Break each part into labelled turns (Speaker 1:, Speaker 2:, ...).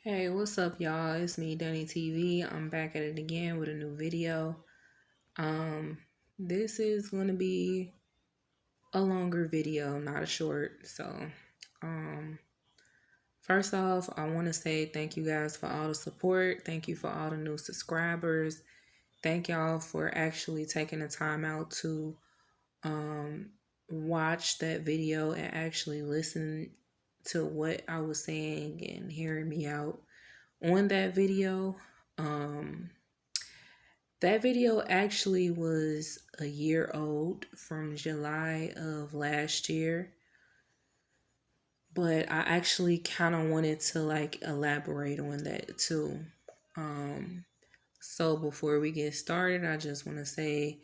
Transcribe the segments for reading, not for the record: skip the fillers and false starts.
Speaker 1: Hey, what's up, y'all? It's me, Danny TV. I'm back at it again with a new video. Um, this is gonna be a longer video, not a short. Um, first off, I want to say thank you guys for all the support. Thank you for all the new subscribers. Thank y'all for actually taking the time out to um watch that video and actually listen to what I was saying and hearing me out on that video. Um, that video actually was a year old from July of last year, but I actually kind of wanted to like elaborate on that too. Um, so before we get started, I just want to say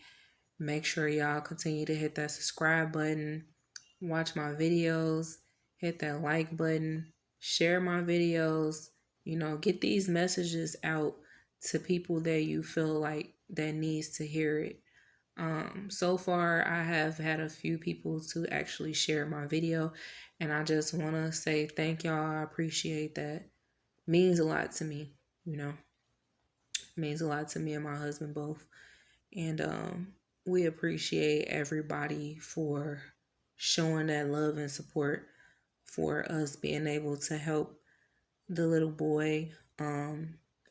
Speaker 1: make sure y'all continue to hit that subscribe button, watch my videos, hit that like button, share my videos, get these messages out to people that you feel like that needs to hear it. So far I have had a few people to actually share my video, and I just want to say thank y'all. I appreciate that. Means a lot to me, you know. Means a lot to me and my husband both. And we appreciate everybody for showing that love and support for us being able to help the little boy.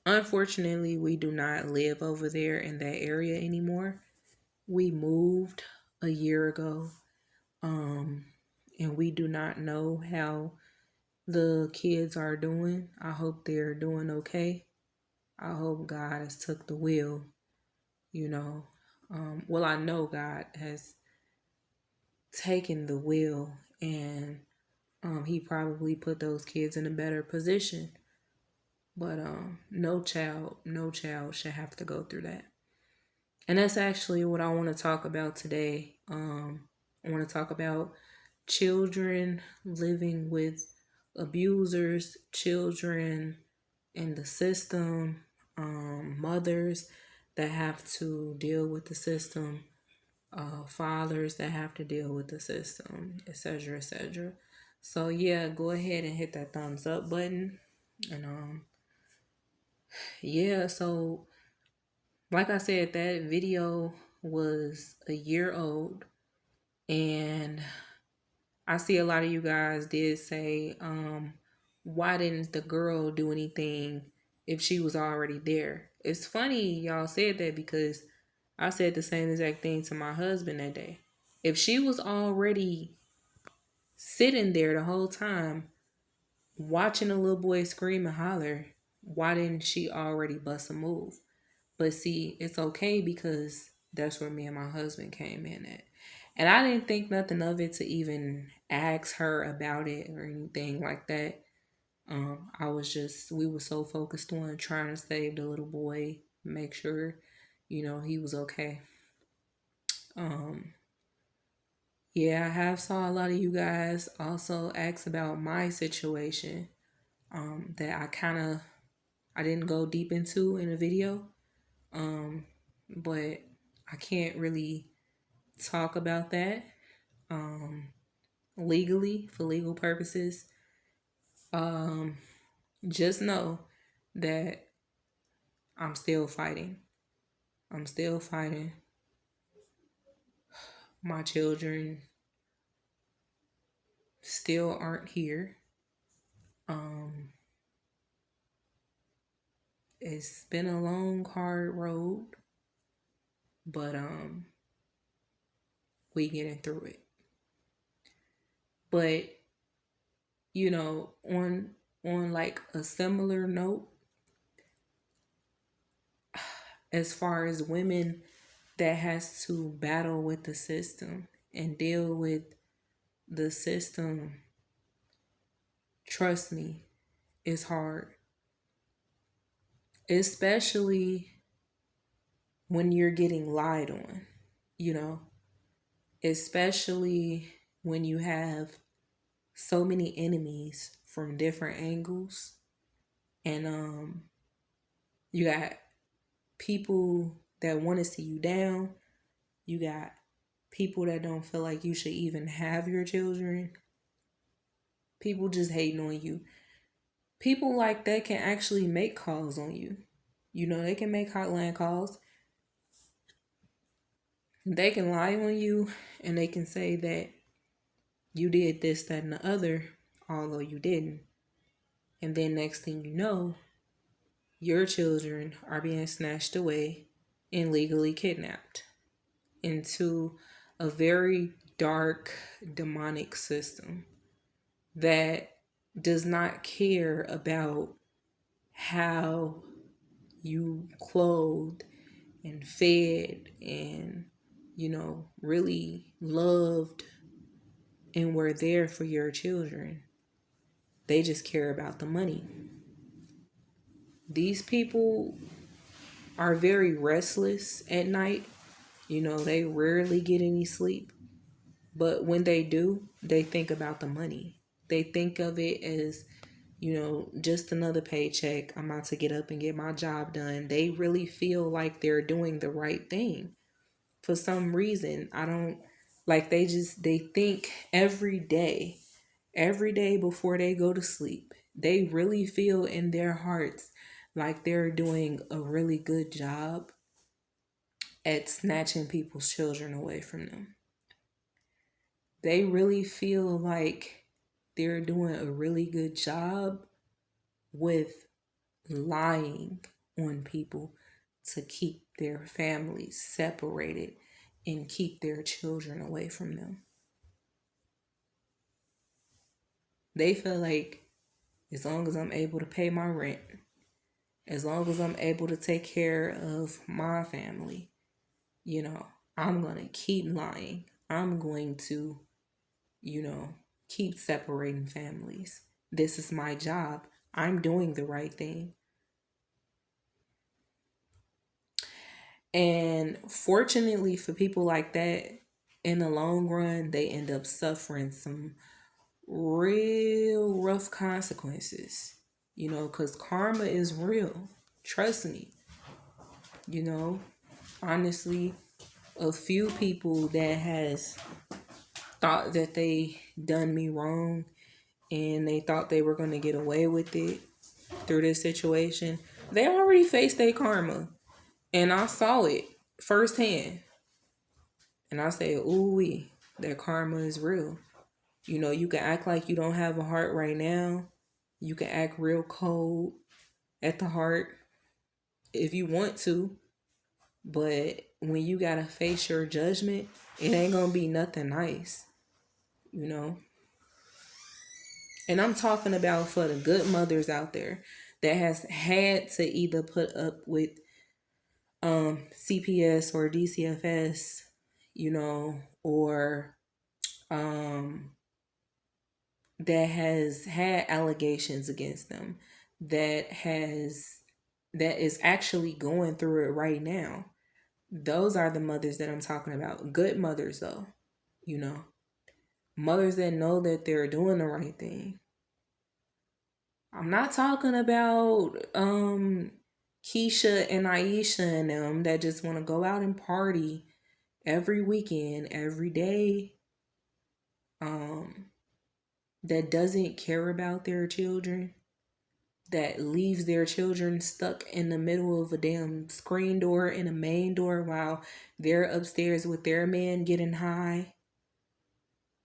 Speaker 1: Unfortunately, we do not live over there in that area anymore. We moved a year ago, um, and we do not know how the kids are doing. I hope they're doing okay. I hope God has took the wheel, you know. Well, I know God has taken the wheel, and he probably put those kids in a better position. But no child should have to go through that. And that's actually what I want to talk about today. I want to talk about children living with abusers, children in the system, mothers that have to deal with the system, fathers that have to deal with the system, etc., etc. So yeah, go ahead and hit that thumbs up button, and yeah. So like I said, that video was a year old, and I see a lot of you guys did say, why didn't the girl do anything if she was already there? It's funny y'all said that because I said the same exact thing to my husband that day. If she was already sitting there the whole time watching a little boy scream and holler, why didn't she already bust a move? But see, it's okay because that's where me and my husband came in at. And I didn't think nothing of it to even ask her about it or anything like that. We were so focused on trying to save the little boy, make sure, he was okay. Um, yeah, I have saw a lot of you guys also ask about my situation, that I didn't go deep into in the video. Um, but I can't really talk about that um, legally for legal purposes. Um, just know that I'm still fighting. I'm still fighting. My children still aren't here. Um, it's been a long, hard road, but we getting through it. But on like a similar note, as far as women that has to battle with the system and deal with the system, trust me, it's hard. Especially when you're getting lied on, you know, especially when you have so many enemies from different angles, and you got people that want to see you down. You got people that don't feel like you should even have your children. People just hating on you. People like that can actually make calls on you. You know, they can make hotline calls. They can lie on you and they can say that you did this, that, and the other, although you didn't. And then next thing you know, your children are being snatched away and legally kidnapped into a very dark, demonic system that does not care about how you clothed and fed and, really loved and were there for your children. They just care about the money. These people are very restless at night. They rarely get any sleep. But when they do, they think about the money. They think of it as, just another paycheck. I'm about to get up and get my job done. They really feel like they're doing the right thing. For some reason, I don't like they think every day before they go to sleep. They really feel in their hearts like they're doing a really good job at snatching people's children away from them. They really feel like they're doing a really good job with lying on people to keep their families separated and keep their children away from them. They feel like as long as I'm able to pay my rent, as long as I'm able to take care of my family, I'm going to keep lying. I'm going to, keep separating families. This is my job. I'm doing the right thing. And fortunately for people like that, in the long run, they end up suffering some real rough consequences, because karma is real. Trust me. Honestly, a few people that has thought that they done me wrong and they thought they were going to get away with it through this situation, they already faced their karma. And I saw it firsthand. And I said, ooh, that karma is real. You can act like you don't have a heart right now. You can act real cold at the heart if you want to. But when you got to face your judgment, it ain't going to be nothing nice, And I'm talking about for the good mothers out there that has had to either put up with CPS or DCFS, or that has had allegations against them, that is actually going through it right now. Those are the mothers that I'm talking about. Good mothers, though, mothers that know that they're doing the right thing. I'm not talking about Keisha and Aisha and them that just want to go out and party every weekend, every day. That doesn't care about their children, that leaves their children stuck in the middle of a damn screen door and a main door while they're upstairs with their man getting high.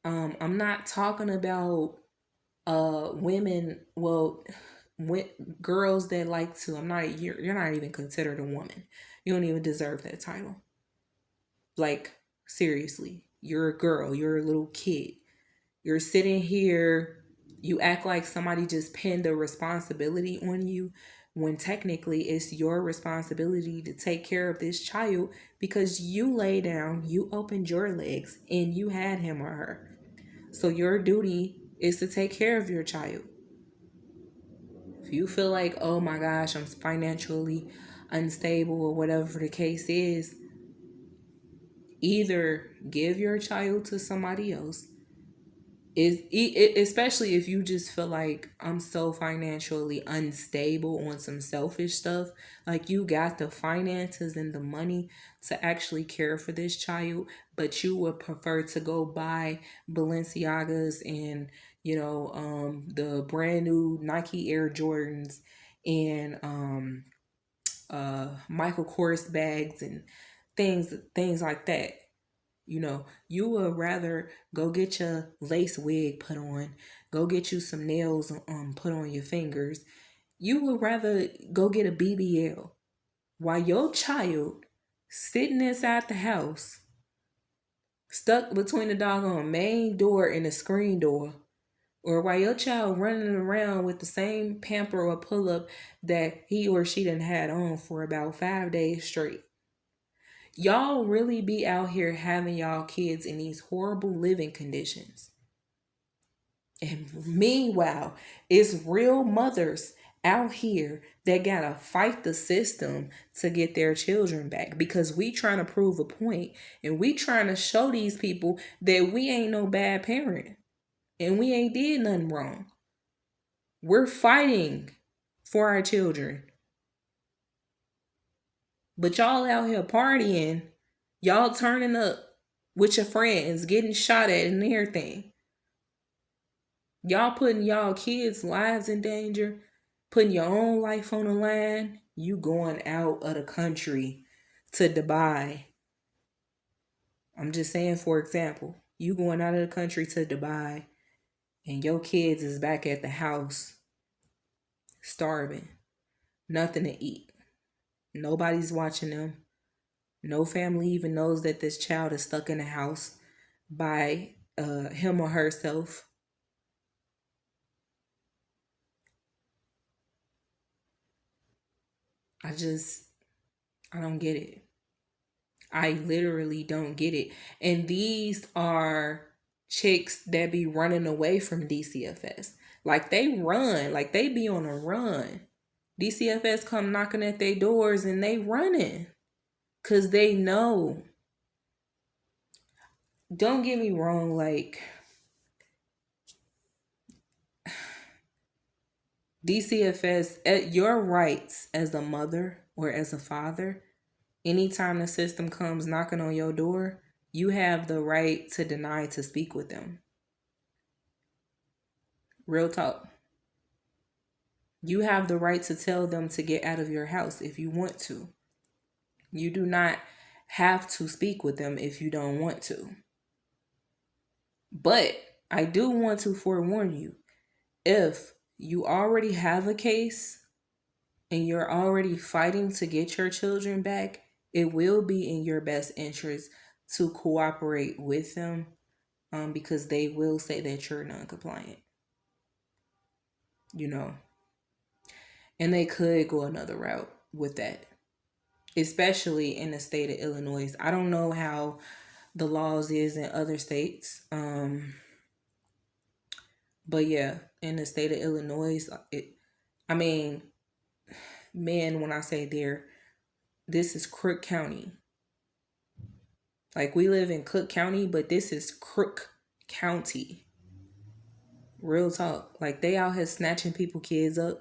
Speaker 1: I'm not talking about women, girls that like to, you're not even considered a woman. You don't even deserve that title. Like, seriously, you're a girl, you're a little kid. You're sitting here, you act like somebody just pinned a responsibility on you when technically it's your responsibility to take care of this child because you lay down, you opened your legs, and you had him or her. So your duty is to take care of your child. If you feel like, oh my gosh, I'm financially unstable or whatever the case is, either give your child to somebody else, especially if you just feel like I'm so financially unstable on some selfish stuff, like you got the finances and the money to actually care for this child, but you would prefer to go buy Balenciagas and the brand new Nike Air Jordans and Michael Kors bags and things like that. You would rather go get your lace wig put on, go get you some nails put on your fingers. You would rather go get a BBL while your child sitting inside the house, stuck between the doggone main door and the screen door, or while your child running around with the same pamper or pull up that he or she done had on for about 5 days straight. Y'all really be out here having y'all kids in these horrible living conditions. And meanwhile, it's real mothers out here that gotta fight the system to get their children back, because we trying to prove a point and we trying to show these people that we ain't no bad parent and we ain't did nothing wrong. We're fighting for our children. But y'all out here partying, y'all turning up with your friends, getting shot at and everything. Y'all putting y'all kids' lives in danger, putting your own life on the line. You going out of the country to Dubai. I'm just saying, for example, you going out of the country to Dubai and your kids is back at the house starving, nothing to eat. Nobody's watching them. No family even knows that this child is stuck in the house by him or herself. I just, I don't get it. I literally don't get it. And these are chicks that be running away from DCFS. Like they run, like they be on a run. DCFS come knocking at their doors and they running. Cause they know. Don't get me wrong, like DCFS, at your rights as a mother or as a father, anytime the system comes knocking on your door, you have the right to deny to speak with them. Real talk. You have the right to tell them to get out of your house if you want to. You do not have to speak with them if you don't want to. But I do want to forewarn you, if you already have a case and you're already fighting to get your children back, it will be in your best interest to cooperate with them, because they will say that you're non-compliant, you know, and they could go another route with that, especially in the state of Illinois. I don't know how the laws is in other states, but yeah, in the state of Illinois, I mean, man, when I say there, this is Crook County. Like we live in Cook County, but this is Crook County. Real talk. Like they out here snatching people kids up,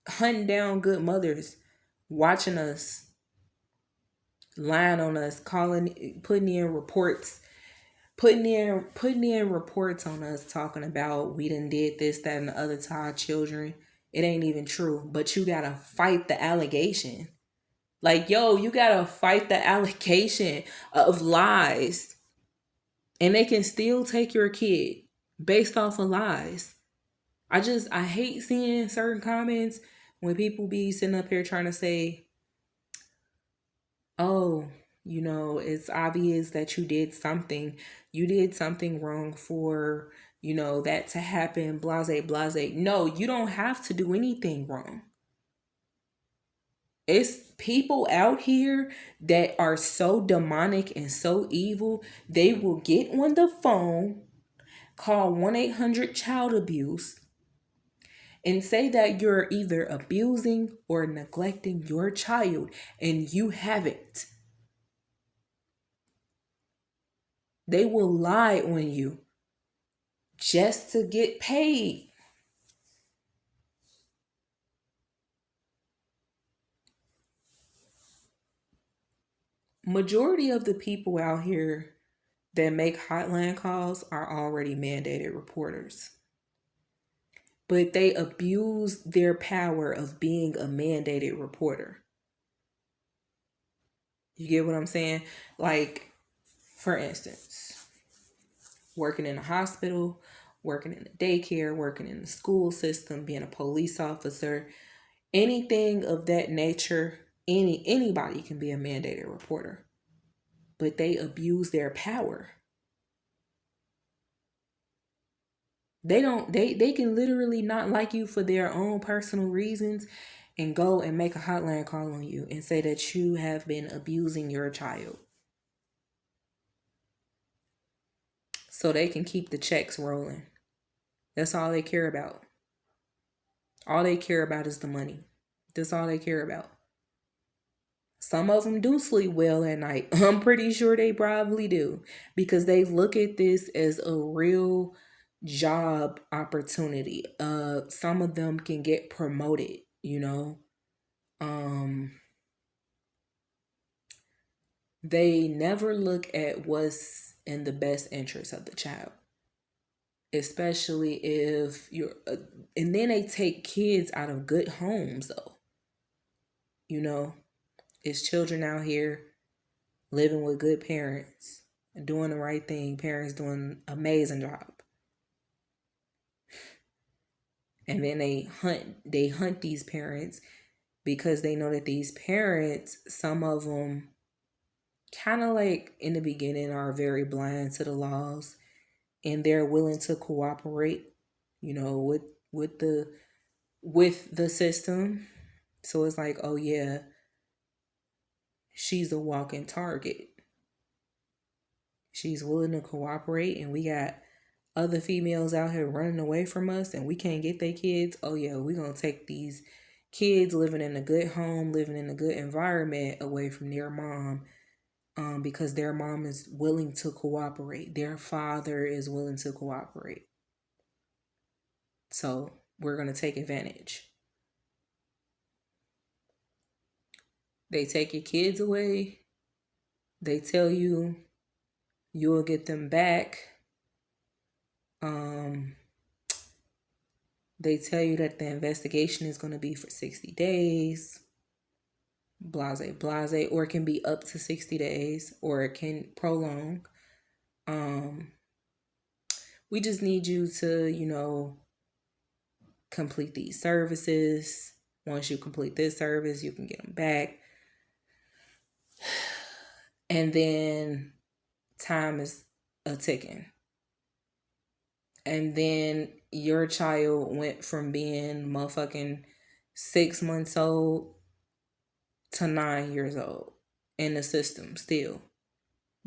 Speaker 1: hunting down good mothers, watching us, lying on us, calling, putting in reports on us, talking about we done did this, that, and the other to our children. It ain't even true, but you gotta fight the allegation. Like, yo, you gotta fight the allegation of lies. And they can still take your kid based off of lies. I hate seeing certain comments when people be sitting up here trying to say, oh, it's obvious that you did something. You did something wrong for, that to happen, blase, blase. No, you don't have to do anything wrong. It's people out here that are so demonic and so evil, they will get on the phone, call 1-800 child abuse, and say that you're either abusing or neglecting your child, and you haven't. They will lie on you just to get paid. Majority of the people out here that make hotline calls are already mandated reporters. But they abuse their power of being a mandated reporter. You get what I'm saying? Like, for instance, working in a hospital, working in a daycare, working in the school system, being a police officer, anything of that nature, anybody can be a mandated reporter. But they abuse their power. They can literally not like you for their own personal reasons and go and make a hotline call on you and say that you have been abusing your child. So they can keep the checks rolling. That's all they care about. All they care about is the money. That's all they care about. Some of them do sleep well at night. I'm pretty sure they probably do, because they look at this as a real job opportunity. Some of them can get promoted, you know. They never look at what's in the best interest of the child, especially if you're and then they take kids out of good homes though. You know, it's children out here living with good parents and doing the right thing, parents doing an amazing job. And then they hunt these parents because they know that these parents, some of them kind of like in the beginning are very blind to the laws, and they're willing to cooperate, you know, with the system. So it's like, oh yeah, she's a walking target. She's willing to cooperate, and we got other females out here running away from us, and we can't get their kids. Oh yeah, we're gonna take these kids living in a good home, living in a good environment away from their mom, because their mom is willing to cooperate. Their father is willing to cooperate. So we're gonna take advantage. They take your kids away. They tell you you'll get them back. They tell you that the investigation is going to be for 60 days. Blase, blase, or it can be up to 60 days, or it can prolong. We just need you to, complete these services. Once you complete this service, you can get them back. And then time is a ticking. And then your child went from being motherfucking 6 months old to 9 years old in the system still,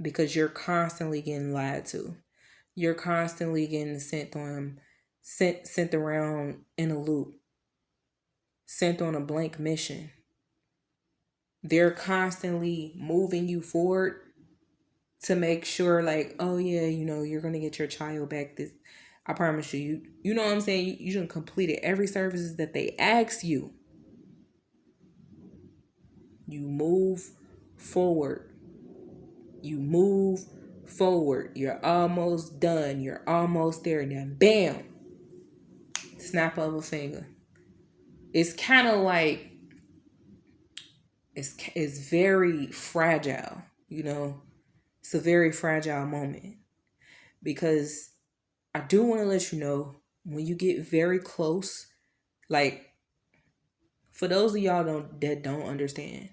Speaker 1: because you're constantly getting lied to. You're constantly getting sent around in a loop, sent on a blank mission. They're constantly moving you forward to make sure, like, oh yeah, you're gonna get your child back. This, I promise you. You know what I'm saying? You should completed every services that they ask you. You move forward. You move forward. You're almost done. You're almost there. And then bam, snap of a finger. It's kind of like it's very fragile. It's a very fragile moment, because I do want to let you know, when you get very close, like, for those of y'all that don't understand,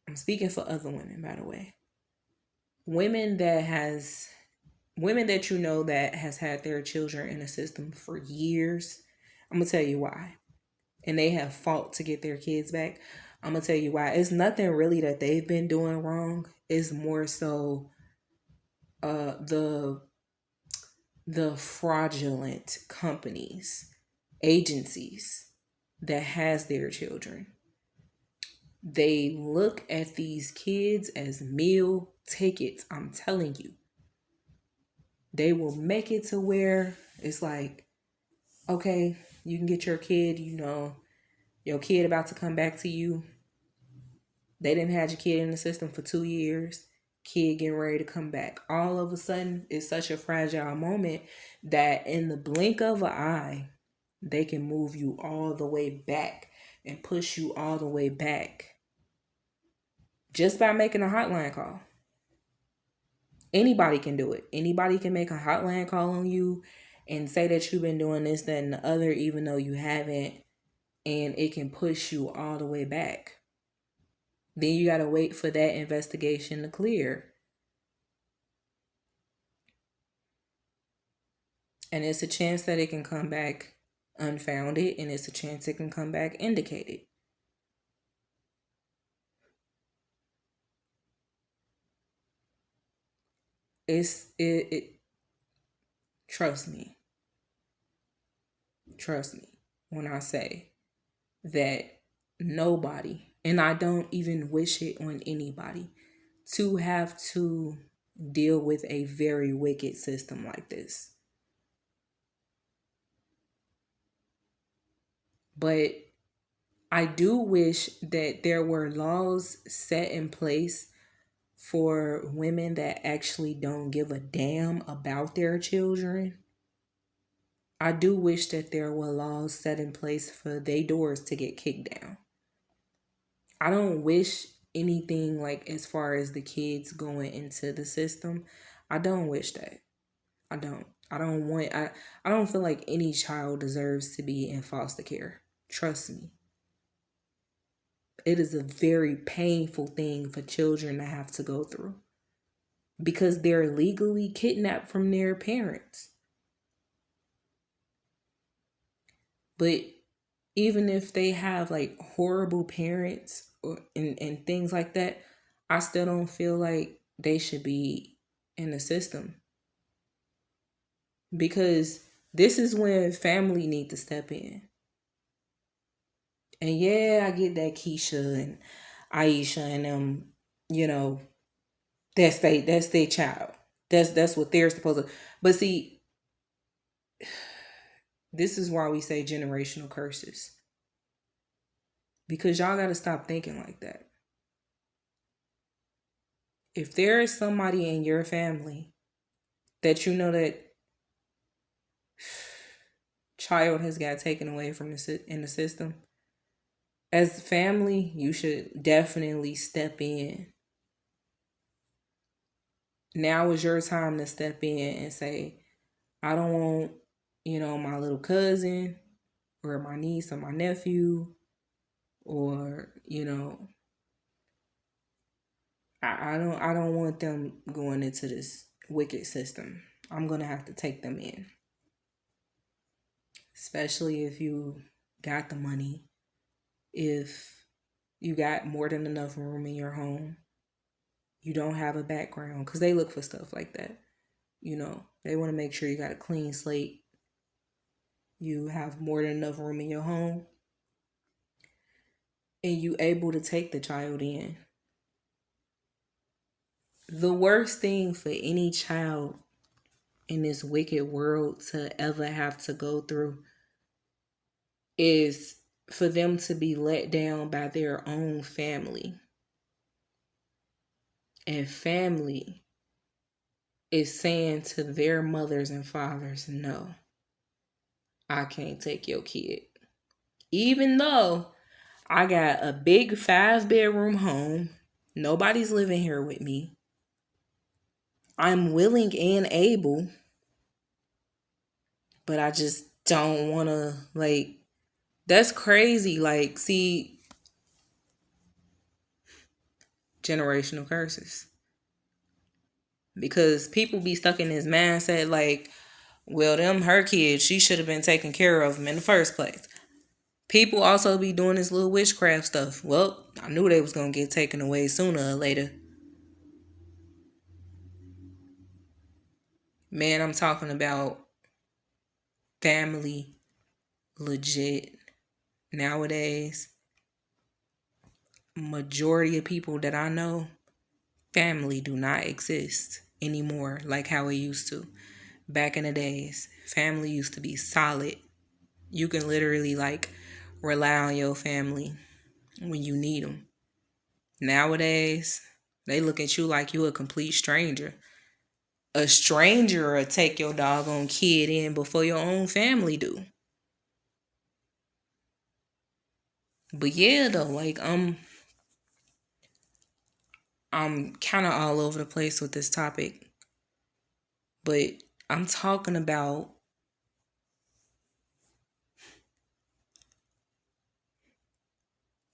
Speaker 1: I'm speaking for other women, by the way. Women that that has had their children in the system for years, I'm gonna tell you why. And they have fought to get their kids back. I'm gonna tell you why. It's nothing really that they've been doing wrong. It's more so the fraudulent companies, agencies that has their children. They look at these kids as meal tickets. I'm telling you. They will make it to where it's like, okay, you can get your kid, your kid about to come back to you. They didn't have your kid in the system for 2 years. kid getting ready to come back. All of a sudden, it's such a fragile moment that in the blink of an eye, they can move you all the way back and push you all the way back just by making a hotline call. Anybody can do it. Anybody can make a hotline call on you and say that you've been doing this, that, and the other, even though you haven't, and it can push you all the way back. Then you got to wait for that investigation to clear. And it's a chance that it can come back unfounded, and it's a chance it can come back indicated. It trust me when I say that nobody, and I don't even wish it on anybody, to have to deal with a very wicked system like this. But I do wish that there were laws set in place for women that actually don't give a damn about their children. I do wish that there were laws set in place for their doors to get kicked down. I don't wish anything like as far as the kids going into the system. I don't wish that. I don't. I don't feel like any child deserves to be in foster care. Trust me. It is a very painful thing for children to have to go through because they're legally kidnapped from their parents. But even if they have like horrible parents and things like that, I still don't feel like they should be in the system. Because this is when family need to step in. And yeah, I get that Keisha and Aisha and them, you know, that's their child. That's what they're supposed to. But see, this is why we say generational curses. Because y'all got to stop thinking like that. If there is somebody in your family that you know that child has got taken away from in the system, as family, you should definitely step in. Now is your time to step in and say, I don't want, my little cousin or my niece or my nephew or, I don't want them going into this wicked system. I'm going to have to take them in. Especially if you got the money, if you got more than enough room in your home, you don't have a background, because they look for stuff like that. They want to make sure you got a clean slate. You have more than enough room in your home, and you able to take the child in. The worst thing for any child in this wicked world to ever have to go through is for them to be let down by their own family. And family is saying to their mothers and fathers, no, I can't take your kid. Even though I got a big 5-bedroom home, nobody's living here with me, I'm willing and able, but I just don't want to, that's crazy. See, generational curses. Because people be stuck in this mindset well, them her kids, she should have been taking care of them in the first place. People also be doing this little witchcraft stuff. Well, I knew they was going to get taken away sooner or later. Man, I'm talking about family legit. Nowadays, majority of people that I know, family do not exist anymore like how it used to. Back in the days, family used to be solid. You can literally rely on your family when you need them. Nowadays, They look at you like you a complete stranger. A stranger will take your doggone kid in before your own family do. But yeah, though, like I'm kind of all over the place with this topic, but I'm talking about,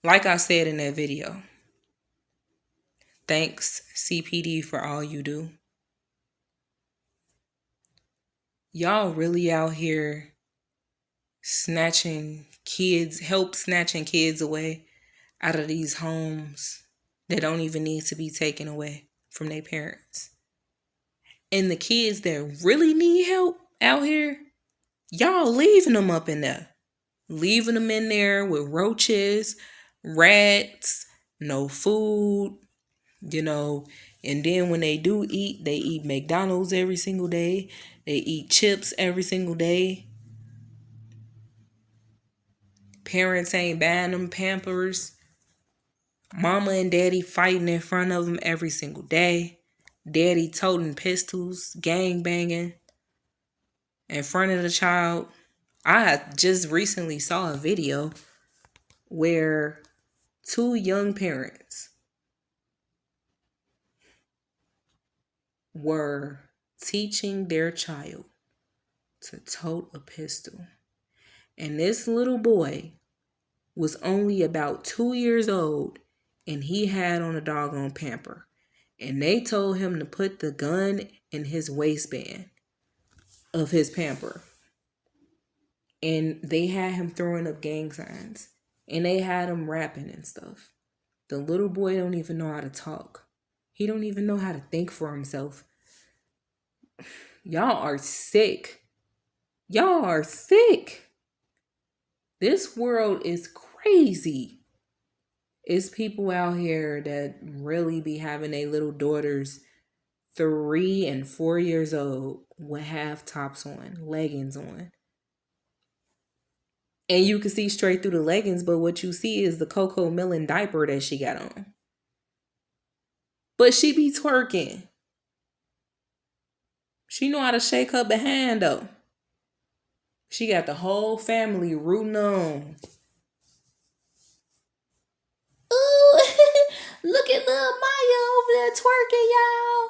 Speaker 1: like I said in that video, thanks CPD for all you do. Y'all really out here snatching kids away out of these homes that don't even need to be taken away from their parents. And the kids that really need help out here, y'all leaving them up in there. Leaving them in there with roaches, rats, no food, and then when they do eat, they eat McDonald's every single day. They eat chips every single day. Parents ain't buying them Pampers. Mama and daddy fighting in front of them every single day. Daddy toting pistols, gang banging in front of the child. I just recently saw a video where two young parents were teaching their child to tote a pistol. And this little boy was only about 2 years old, and he had on a doggone pamper. And they told him to put the gun in his waistband of his pamper. And they had him throwing up gang signs. And they had him rapping and stuff. The little boy don't even know how to talk. He don't even know how to think for himself. Y'all are sick. Y'all are sick. This world is crazy. It's people out here that really be having their little daughters 3 and 4 years old with half tops on, leggings on. And you can see straight through the leggings, but what you see is the Coco Melon diaper that she got on. But she be twerking. She know how to shake her behind though. She got the whole family rooting on. Ooh, look at little Maya over there twerking, y'all.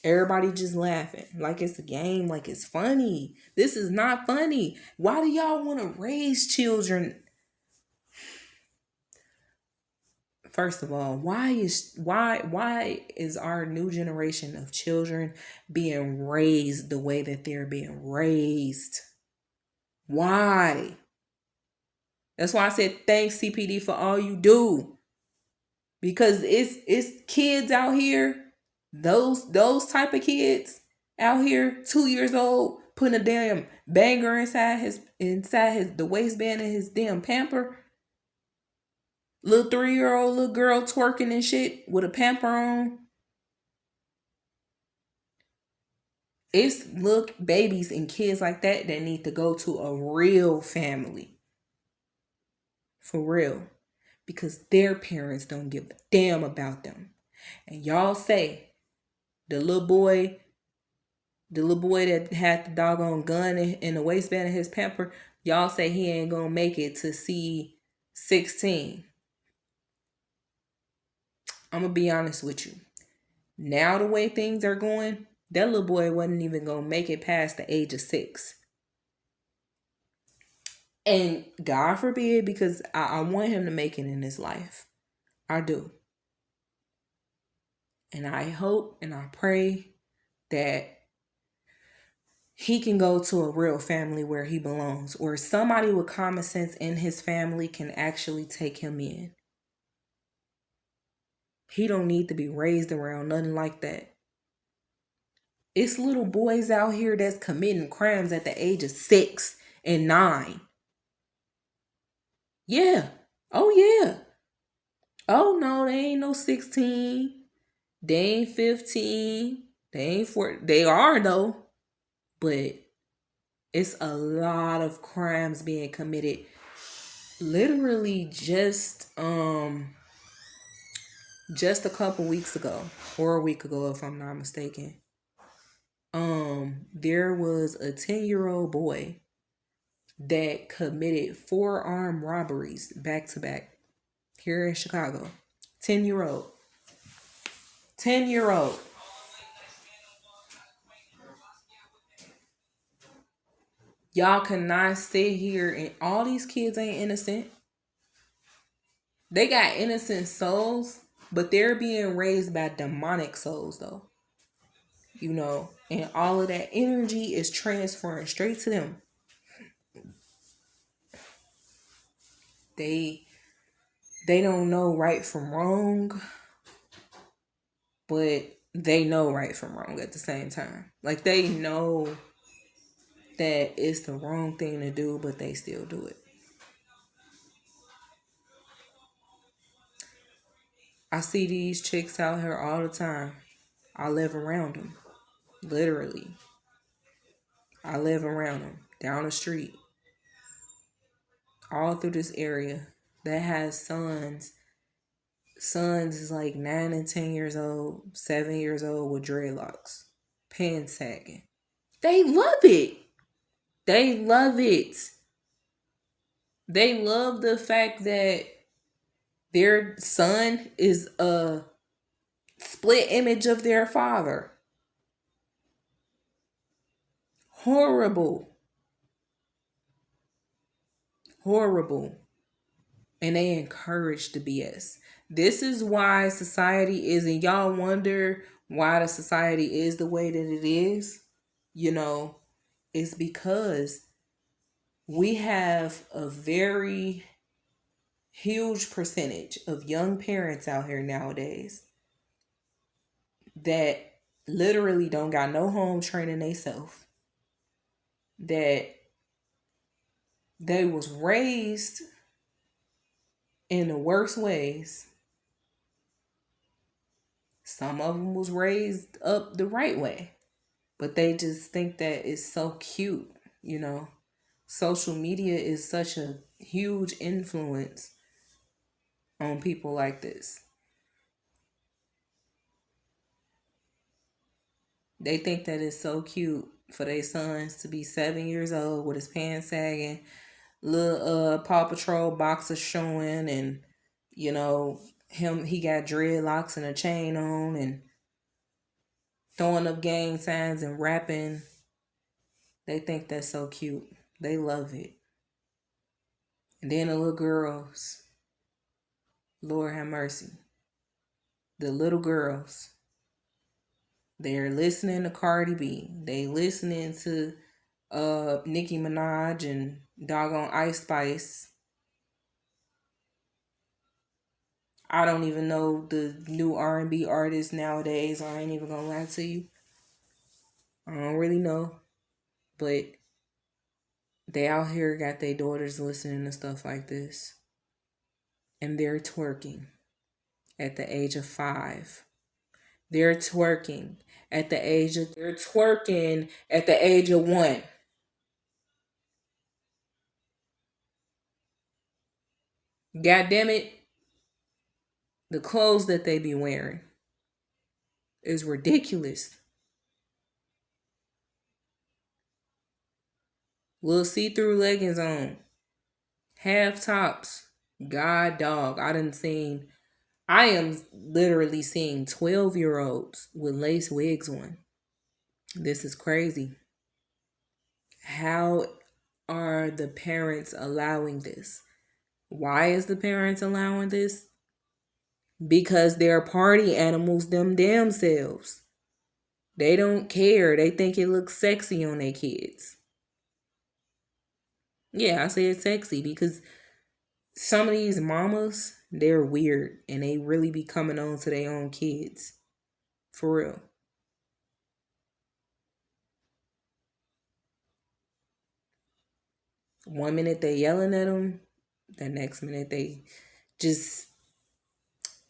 Speaker 1: Everybody just laughing like it's a game, like it's funny. This is not funny. Why do y'all want to raise children? First of all, why is our new generation of children being raised the way that they're being raised? Why? That's why I said thanks CPD for all you do. Because it's kids out here, those type of kids out here, 2 years old, putting a damn banger inside the waistband of his damn pamper. Little 3-year-old little girl twerking and shit with a pamper on. It's little babies and kids like that need to go to a real family. For real. Because their parents don't give a damn about them. And y'all say the little boy that had the doggone gun in the waistband of his pamper, y'all say he ain't gonna make it to see 16. I'm gonna be honest with you. Now the way things are going, that little boy wasn't even gonna make it past the age of 6. And God forbid, because I want him to make it in his life. I do. And I hope and I pray that he can go to a real family where he belongs, or somebody with common sense in his family can actually take him in. He don't need to be raised around nothing like that. It's little boys out here that's committing crimes at the age of 6 and 9. Yeah. Oh, yeah. Oh, no, they ain't no 16. They ain't 15. They ain't 4. They are, though. But it's a lot of crimes being committed. Literally just just a couple weeks ago, or a week ago, if I'm not mistaken. There was a 10-year-old boy that committed 4 armed robberies back to back here in Chicago. 10-year-old. 10-year-old. Y'all cannot sit here and all these kids ain't innocent. They got innocent souls, but they're being raised by demonic souls though. And all of that energy is transferring straight to them. They they don't know right from wrong, but they know right from wrong at the same time. Like they know that it's the wrong thing to do, but they still do it. I see these chicks out here all the time. I live around them. Literally. I live around them. Down the street. All through this area. That has sons. Sons is like 9 and 10 years old, 7 years old with dreadlocks. Pants sagging. They love it. They love it. They love the fact that their son is a split image of their father. Horrible. Horrible. And they encourage the BS. This is why society is, and y'all wonder why the society is the way that it is. It's because we have a very huge percentage of young parents out here nowadays that literally don't got no home training themselves, that they was raised in the worst ways. Some of them was raised up the right way, but they just think that it's so cute. Social media is such a huge influence on people like this. They think that it's so cute for their sons to be 7 years old with his pants sagging, little Paw Patrol boxers showing, and he got dreadlocks and a chain on and throwing up gang signs and rapping. They think that's so cute. They love it. And then the little girls, Lord have mercy. The little girls, they're listening to Cardi B. They listening to Nicki Minaj and doggone Ice Spice. I don't even know the new R&B artists nowadays. I ain't even gonna lie to you. I don't really know. But they out here got their daughters listening to stuff like this. And they're twerking at the age of 5. They're twerking at the age of 1. God damn it. The clothes that they be wearing is ridiculous. Little see-through leggings on. Half tops. God dog. I am literally seeing 12-year-olds with lace wigs on. This is crazy. How are the parents allowing this? Why is the parents allowing this? Because they're party animals them damn selves. They don't care. They think it looks sexy on their kids. Yeah, I said sexy because some of these mamas, they're weird and they really be coming on to their own kids. For real. One minute they yelling at them, the next minute they just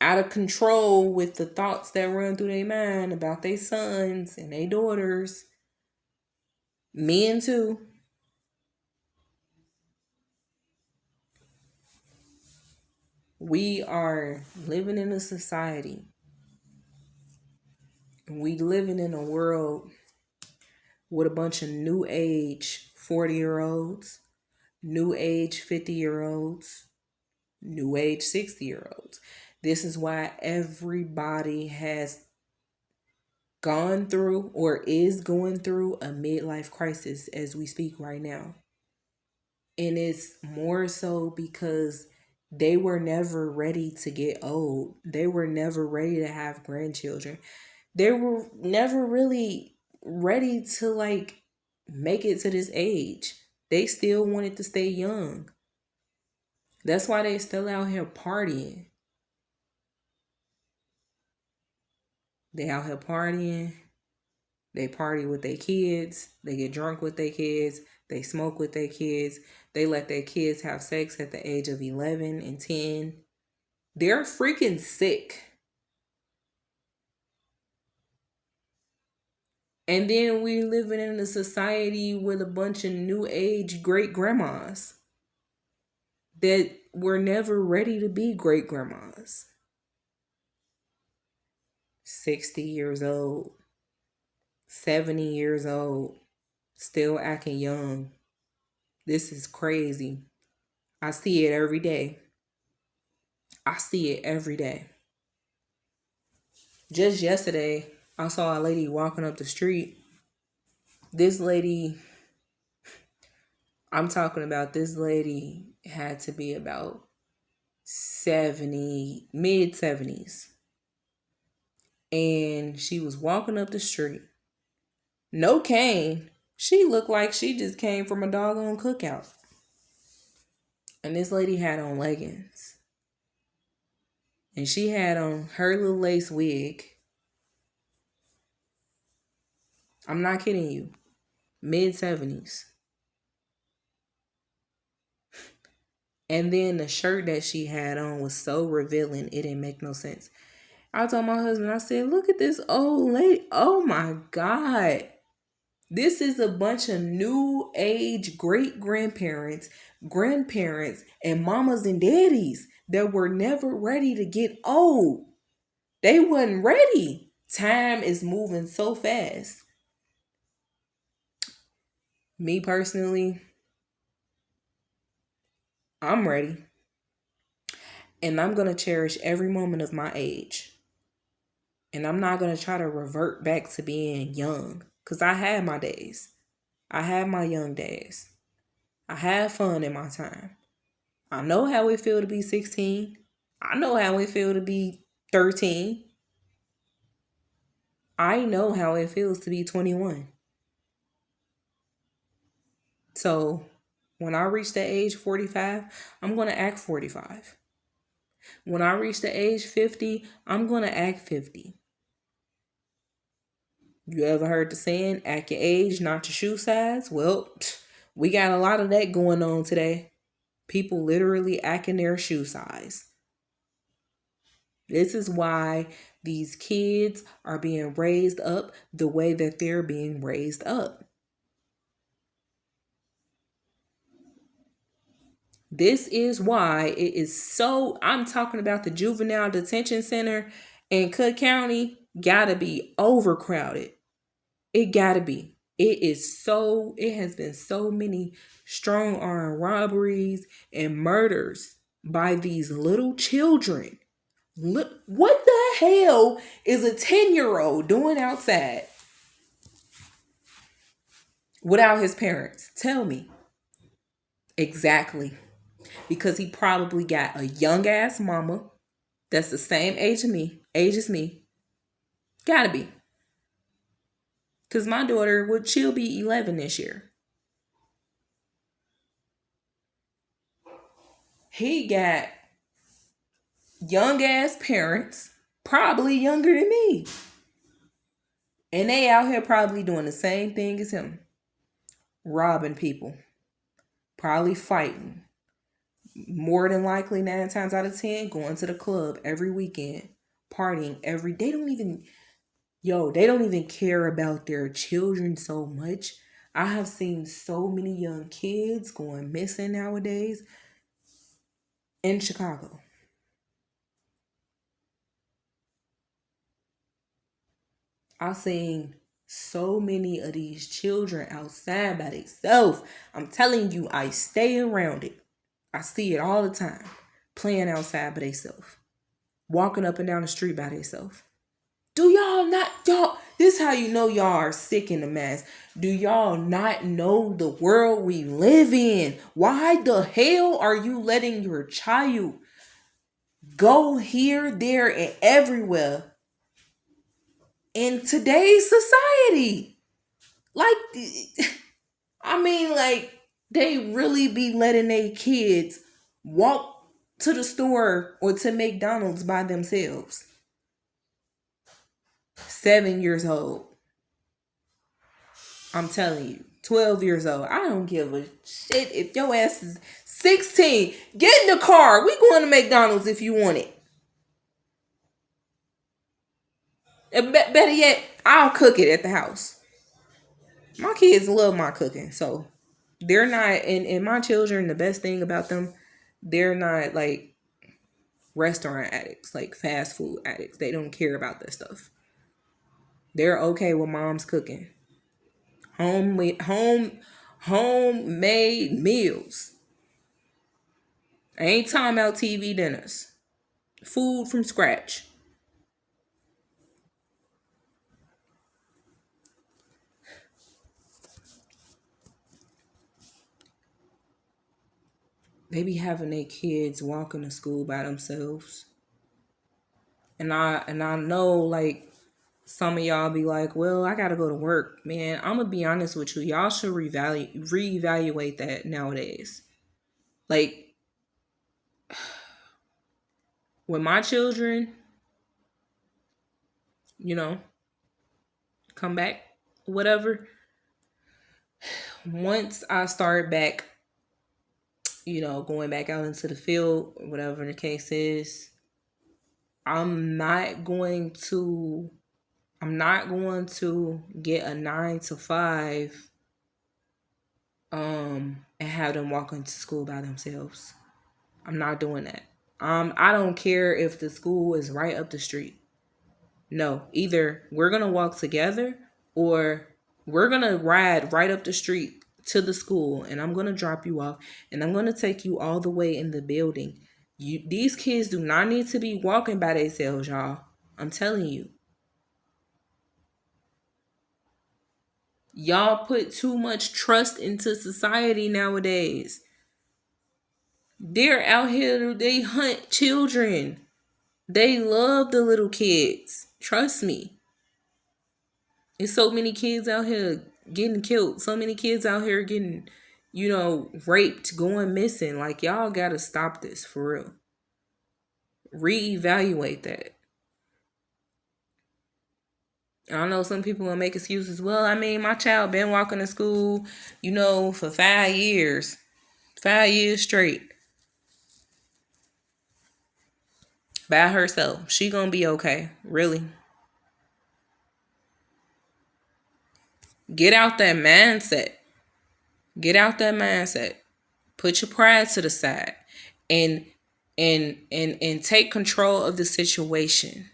Speaker 1: out of control with the thoughts that run through their mind about their sons and their daughters. Men too. We are living in a society. We living in a world with a bunch of new age 40-year-olds, new age 50-year-olds, new age 60-year-olds. This is why everybody has gone through or is going through a midlife crisis as we speak right now. And it's more so because they were never ready to get old. They were never ready to have grandchildren. They were never really ready to like make it to this age. They still wanted to stay young. That's why they still out here partying. They out here partying. They party with their kids. They get drunk with their kids. They smoke with their kids. They let their kids have sex at the age of 11 and 10. They're freaking sick. And then we living in a society with a bunch of new age great grandmas that were never ready to be great grandmas. 60 years old, 70 years old, still acting young. This is crazy. I see it every day. I see it every day. Just yesterday, I saw a lady walking up the street. This lady, I'm talking about this lady had to be about 70, mid 70s. And she was walking up the street. No cane. She looked like she just came from a doggone cookout. And this lady had on leggings. And she had on her little lace wig. I'm not kidding you. Mid 70s. And then the shirt that she had on was so revealing, it didn't make no sense. I told my husband, I said, look at this old lady. Oh my God. This is a bunch of new age great grandparents, and mamas and daddies that were never ready to get old. They wasn't ready. Time is moving so fast. Me personally, I'm ready. And I'm going to cherish every moment of my age. And I'm not going to try to revert back to being young. Because I had my days. I had my young days. I had fun in my time. I know how it feel to be 16. I know how it feel to be 13. I know how it feels to be 21. So when I reach the age 45, I'm going to act 45. When I reach the age 50, I'm going to act 50. You ever heard the saying, act your age, not your shoe size? Well, we got a lot of that going on today. People literally acting their shoe size. This is why these kids are being raised up the way that they're being raised up. This is why it is so, I'm talking about the juvenile detention center in Cook County, gotta be overcrowded. It gotta be. It has been so many strong arm robberies and murders by these little children. Look, what the hell is a 10-year-old doing outside without his parents? Tell me. Exactly. Because he probably got a young ass mama that's the same age as me. Gotta be. Because my daughter she'll be 11 this year. He got young ass parents, probably younger than me. And they out here probably doing the same thing as him. Robbing people. Probably fighting. More than likely 9 times out of 10, going to the club every weekend. Partying every day. They don't even care about their children so much. I have seen so many young kids going missing nowadays in Chicago. I seen so many of these children outside by themselves. I'm telling you, I stay around it. I see it all the time. Playing outside by themselves. Walking up and down the street by themselves. Do y'all not, y'all, this is how you know y'all are sick in the mass. Do y'all not know the world we live in? Why the hell are you letting your child go here, there, and everywhere in today's society? Like, I mean, like, they really be letting their kids walk to the store or to McDonald's by themselves. 7 years old. I'm telling you, 12 years old. I don't give a shit if your ass is 16. Get in the car. We going to McDonald's if you want it. And better yet, I'll cook it at the house. My kids love my cooking, so they're not. And my children, the best thing about them, they're not like restaurant addicts, like fast food addicts. They don't care about that stuff. They're okay with mom's cooking. Homemade meals. I ain't talking about TV dinners. Food from scratch. They be having their kids walking to school by themselves. And I know like some of y'all be like, well, I gotta go to work. Man, I'm gonna be honest with you. Y'all should reevaluate that nowadays. Like with my children, you know, come back, whatever. Once I start back, going back out into the field, whatever the case is, I'm not going to get a 9 to 5 and have them walk into school by themselves. I'm not doing that. I don't care if the school is right up the street. No, either we're going to walk together or we're going to ride right up the street to the school and I'm going to drop you off and I'm going to take you all the way in the building. These kids do not need to be walking by themselves, y'all. I'm telling you. Y'all put too much trust into society nowadays. They're out here, they hunt children. They love the little kids. Trust me. There's so many kids out here getting killed. So many kids out here getting, raped, going missing. Like, y'all gotta stop this for real. Reevaluate that. I know some people will make excuses. Well, I mean, my child been walking to school, for 5 years. 5 years straight. By herself. She gonna be okay. Really. Get out that mindset. Get out that mindset. Put your pride to the side. And take control of the situation.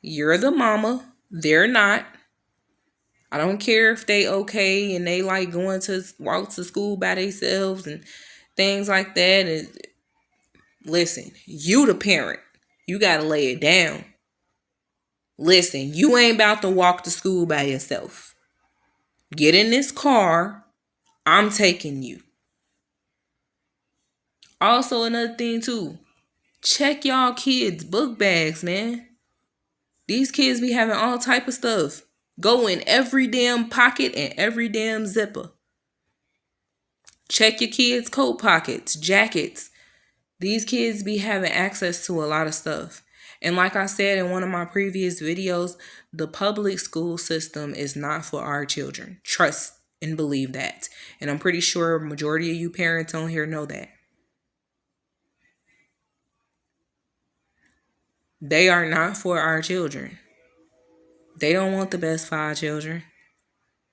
Speaker 1: You're the mama. They're not. I don't care if they okay and they like going to walk to school by themselves and things like that. And listen, you the parent. You got to lay it down. Listen, you ain't about to walk to school by yourself. Get in this car. I'm taking you. Also, another thing too. Check y'all kids' book bags, man. These kids be having all type of stuff. Go in every damn pocket and every damn zipper. Check your kids' coat pockets, jackets. These kids be having access to a lot of stuff. And like I said in one of my previous videos, the public school system is not for our children. Trust and believe that. And I'm pretty sure a majority of you parents on here know that. They are not for our children. They don't want the best for our children.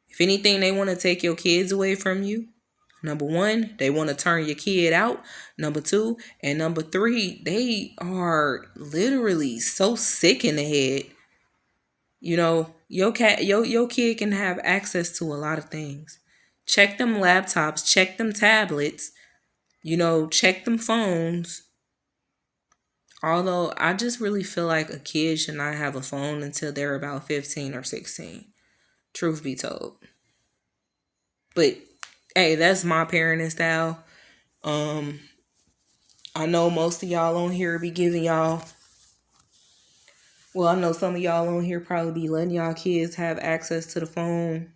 Speaker 1: If anything, they want to take your kids away from you. Number one, they want to turn your kid out. Number two, and number three, they are literally so sick in the head. Your kid can have access to a lot of things. Check them laptops, check them tablets, check them phones. Although I just really feel like a kid should not have a phone until they're about 15 or 16. Truth be told. But hey, that's my parenting style. Um, I know most of y'all on here be giving y'all. Well, I know some of y'all on here probably be letting y'all kids have access to the phone,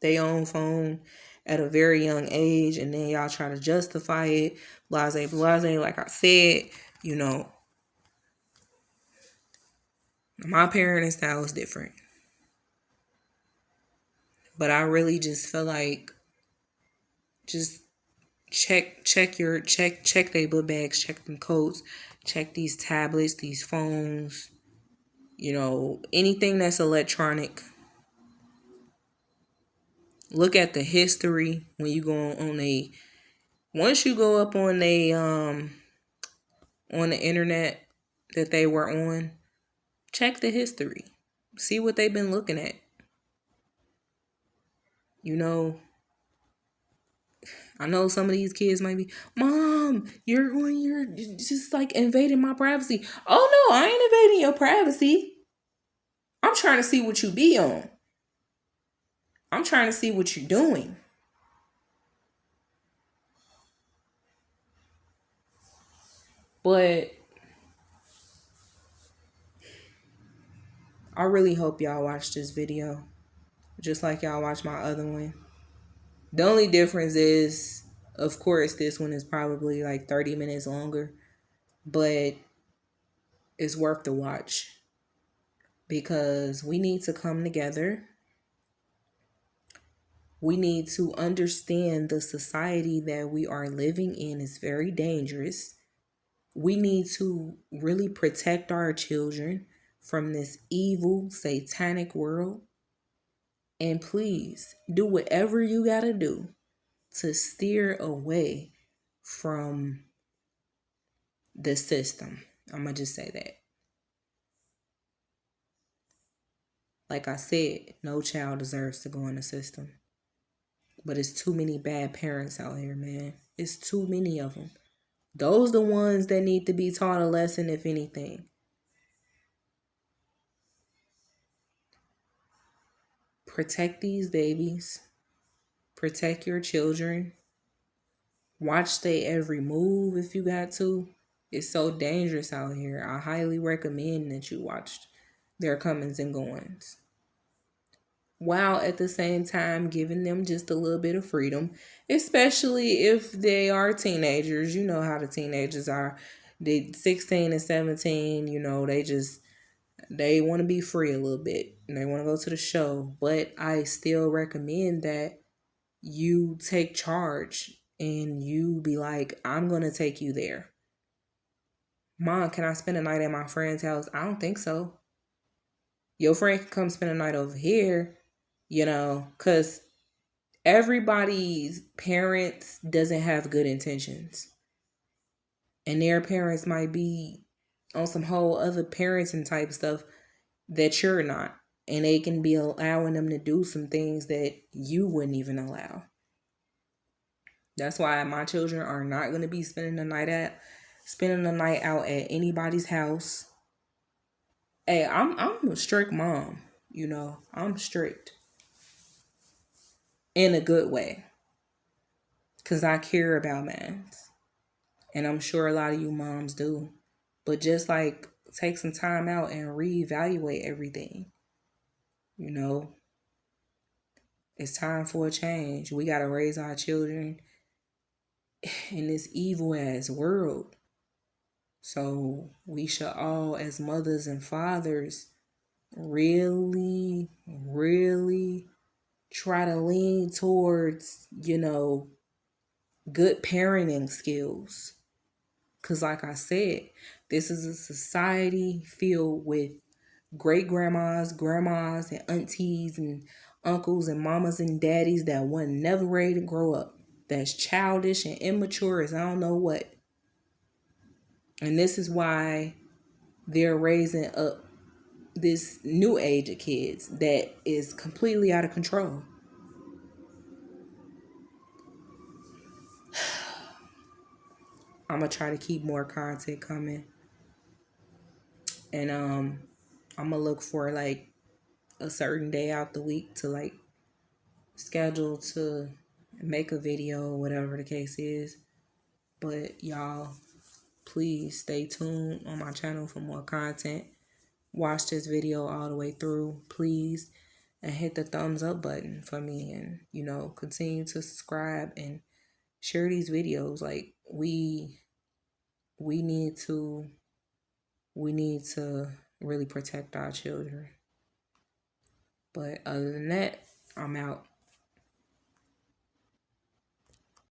Speaker 1: their own phone, at a very young age, and then y'all try to justify it, blase, blase. Like I said, you know, my parenting style is different, but I really just feel like just check their book bags, check them coats, check these tablets, these phones, anything that's electronic. Look at the history when you go on a once you go up on the internet that they were on, check the history. See what they've been looking at. I know some of these kids might be, Mom, you're just like invading my privacy. Oh no, I ain't invading your privacy. I'm trying to see what you be on. I'm trying to see what you're doing. But I really hope y'all watch this video, just like y'all watch my other one. The only difference is, of course, this one is probably like 30 minutes longer, but it's worth the watch because we need to come together. We need to understand the society that we are living in is very dangerous. We need to really protect our children from this evil, satanic world. And please do whatever you got to do to steer away from the system. I'm going to just say that. Like I said, no child deserves to go in the system. But it's too many bad parents out here, man. It's too many of them. Those the ones that need to be taught a lesson, if anything. Protect these babies. Protect your children. Watch their every move if you got to. It's so dangerous out here. I highly recommend that you watch their comings and goings, while at the same time giving them just a little bit of freedom, especially if they are teenagers. You know how the teenagers are. They 16 and 17, they want to be free a little bit and they want to go to the show. But I still recommend that you take charge and you be like, I'm going to take you there. Mom, can I spend a night at my friend's house? I don't think so. Your friend can come spend a night over here, because everybody's parents doesn't have good intentions. And their parents might be on some whole other parenting type stuff that you're not. And they can be allowing them to do some things that you wouldn't even allow. That's why my children are not going to be spending the night out at anybody's house. Hey, I'm a strict mom, I'm strict in a good way because I care about mans, and I'm sure a lot of you moms do. But just like take some time out and reevaluate everything. It's time for a change. We got to raise our children in this evil ass world. So we should all, as mothers and fathers, really, really try to lean towards, good parenting skills. Because like I said, this is a society filled with great grandmas, and aunties and uncles and mamas and daddies that wasn't never ready to grow up. That's childish and immature as I don't know what. And this is why they're raising up this new age of kids that is completely out of control. I'm gonna try to keep more content coming, and I'm gonna look for like a certain day out the week to like schedule to make a video or whatever the case is. But y'all, please stay tuned on my channel for more content. Watch this video all the way through, please, and hit the thumbs up button for me, and continue to subscribe and share these videos. Like we need to really protect our children. But other than that, I'm out.